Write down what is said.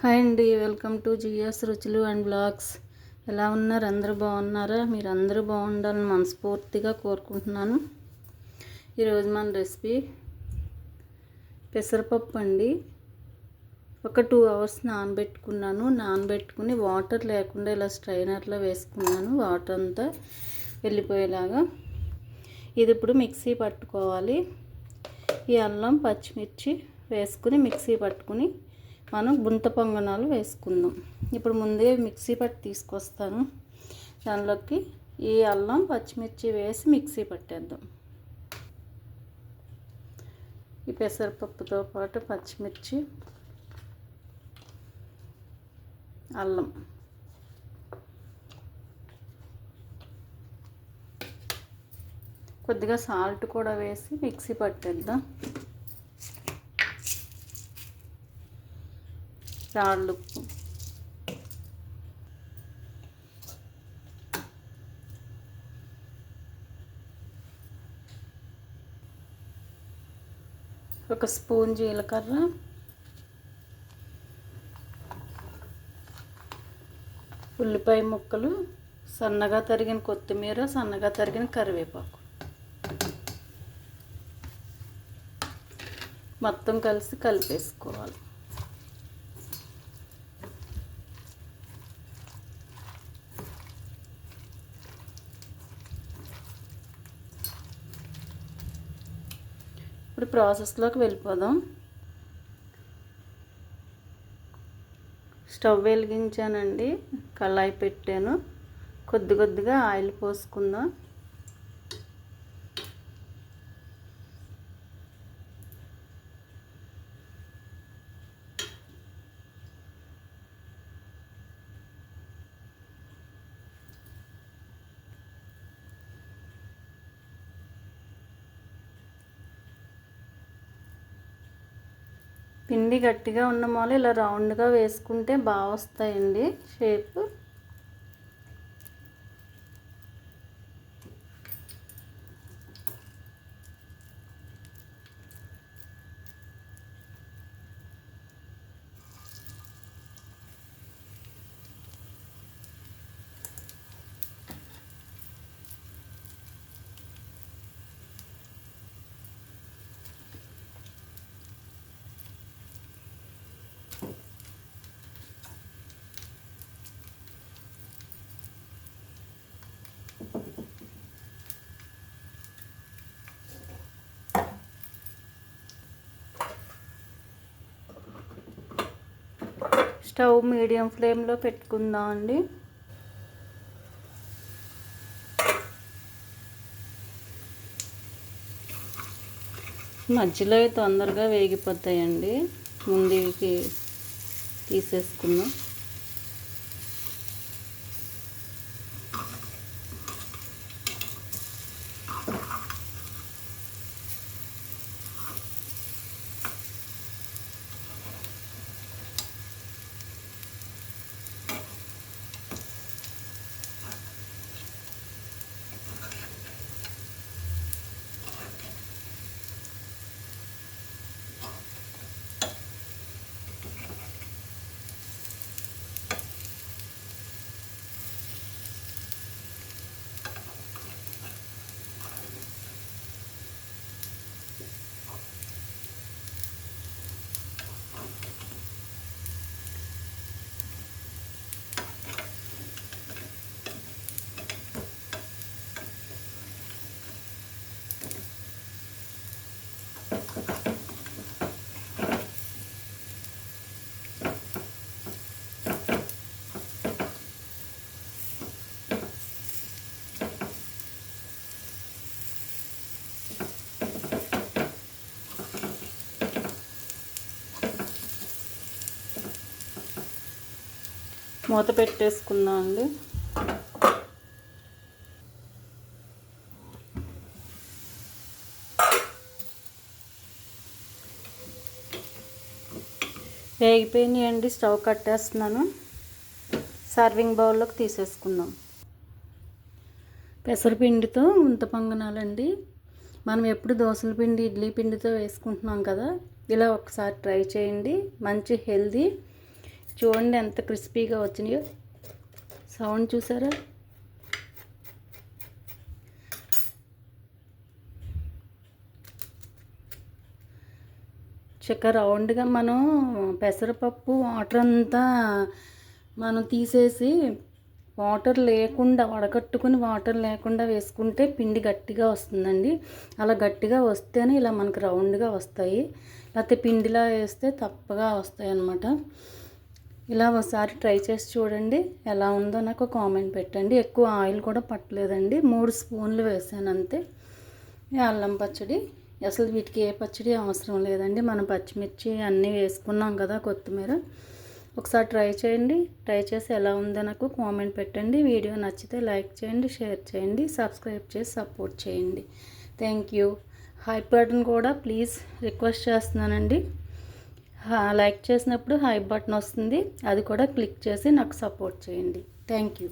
Hi అండి, welcome to GS రుచులు and blogs. ఎలా ఉన్నారు? అందరూ బాగున్నారా? మీరు అందరూ బాగుండాలని మనస్ఫూర్తిగా కోరుకుంటున్నాను. ఈరోజు మన రెసిపీ పెసరపప్పు అండి. ఒక 2 అవర్స్ నానబెట్టుకుని వాటర్ లేకుండా ఇలా స్ట్రైనర్లో వేసుకున్నాను, వాటర్ అంతా వెళ్ళిపోయేలాగా. ఇది ఇప్పుడు మిక్సీ పట్టుకోవాలి. ఈ అల్లం పచ్చిమిర్చి వేసుకుని మిక్సీ పట్టుకుని మనం గుంత పొంగనాలు వేసుకుందాం. ఇప్పుడు ముందే మిక్సీ పట్టి తీసుకొస్తాను. దానిలోకి ఈ అల్లం పచ్చిమిర్చి వేసి మిక్సీ పట్టేద్దాం. ఈ పెసరపప్పుతో పాటు పచ్చిమిర్చి, అల్లం, కొద్దిగా సాల్ట్ కూడా వేసి మిక్సీ పట్టేద్దాం. రాళ్ళుప్పు, ఒక స్పూన్ జీలకర్ర, ఉల్లిపాయ ముక్కలు, సన్నగా తరిగిన కొత్తిమీర, సన్నగా తరిగిన కరివేపాకు మొత్తం కలిసి కలిపేసుకోవాలి. ఇప్పుడు ప్రాసెస్లోకి వెళ్ళిపోదాం. స్టవ్ వెలిగించానండి, కళాయి పెట్టాను. కొద్దిగా ఆయిల్ పోసుకుందాం. పిండి గట్టిగా ఉన్న మూల ఇలా రౌండ్గా వేసుకుంటే బాగా వస్తాయండి షేప్. స్టవ్ మీడియం ఫ్లేమ్లో పెట్టుకుందాం అండి. మధ్యలో తొందరగా వేగిపోతాయండి. ముందుకి తీసేసుకుందాం. మూత పెట్టేసుకుందాం అండి. వేగిపోయినాయండి, స్టవ్ కట్టేస్తున్నాను. సర్వింగ్ బౌల్లోకి తీసేసుకుందాం. పెసరపిండితో గుంత పొంగనాలండి. మనం ఎప్పుడు దోసల పిండి, ఇడ్లీ పిండితో వేసుకుంటున్నాం కదా, ఇలా ఒకసారి ట్రై చేయండి. మంచి హెల్దీ చూడండి ఎంత క్రిస్పీగా వచ్చినాయో. సౌండ్ చూసారా? చక్కగా రౌండ్గా మనం పెసరపప్పు వాటర్ అంతా మనం తీసేసి వాటర్ లేకుండా వడకట్టుకుని వాటర్ లేకుండా వేసుకుంటే పిండి గట్టిగా వస్తుందండి. అలా గట్టిగా వస్తేనే ఇలా మనకు రౌండ్గా వస్తాయి. లేకపోతే పిండిలా వేస్తే తప్పగా వస్తాయి అన్నమాట. ఇలా ఒకసారి ట్రై చేసి చూడండి, ఎలా ఉందో నాకు కామెంట్ పెట్టండి. ఎక్కువ ఆయిల్ కూడా పట్టలేదండి, 3 స్పూన్లు వేసాను అంతే. అల్లం పచ్చడి అసలు వీటికి ఏ పచ్చడి అవసరం లేదండి, మనం పచ్చిమిర్చి అన్నీ వేసుకున్నాం కదా, కొత్తిమీర. ఒకసారి ట్రై చేయండి, ట్రై చేసి ఎలా ఉందో నాకు కామెంట్ పెట్టండి. వీడియో నచ్చితే లైక్ చేయండి, షేర్ చేయండి, సబ్స్క్రైబ్ చేసి సపోర్ట్ చేయండి. Thank you. హైప్ బటన్ కూడా ప్లీజ్ రిక్వెస్ట్ చేస్తున్నానండి. లైక్ చేసినప్పుడు హైప్ బటన్ వస్తుంది, అది కూడా క్లిక్ చేసి నాకు సపోర్ట్ చేయండి. Thank you.